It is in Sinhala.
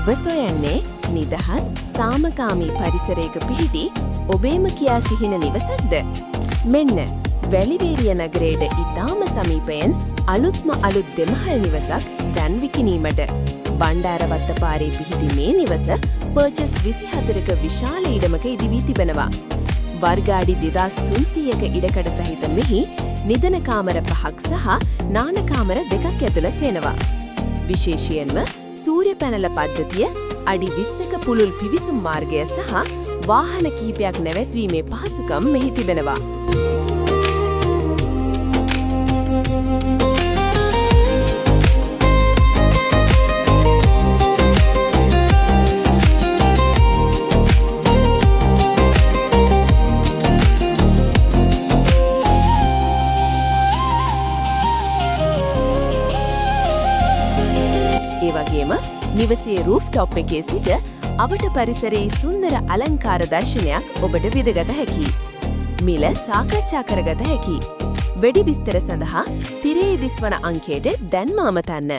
ඔබ සොයන්නේ නිදහස් සාමකාමී පරිසරයක පිහිටි ඔබේම කියා සිහින නිවසක්ද? මෙන්න වැලිවේරිය නගරයට ඉතාම සමීපයෙන් අලුත්ම අලුත් දෙමහල් නිවසක් දැන් විකිණීමට. බණ්ඩාරවත්ත පාරේ පිහිටි මේ නිවස පර්චස් 24ක විශාල ඉඩමක ඉදිවී තිබෙනවා. වර්ගාඩි 2300ක ඉඩකඩ සහිත මෙහි නිදන කාමර 5ක් සහ නාන කාමර 2ක් ඇතුළත් වෙනවා. විශේෂයෙන්ම සූර්ය පැනල පද්ධතිය, අඩි 20ක පුළුල් පිවිසුම් මාර්ගය සහ වාහන කිහිපයක් නැවැත්වීමේ පහසුකම් මෙහි තිබෙනවා. ඒ වගේම නිවසේ රූෆ්ටොප් එකේ සිට අවට පරිසරයේ සුන්දර අලංකාර දර්ශනයක් ඔබට විඳගත හැකියි. මිල සාකච්ඡා කරගත හැකියි. වැඩි විස්තර සඳහා තිරේ දිස්වන අංකයට දැන්ම අමතන්න.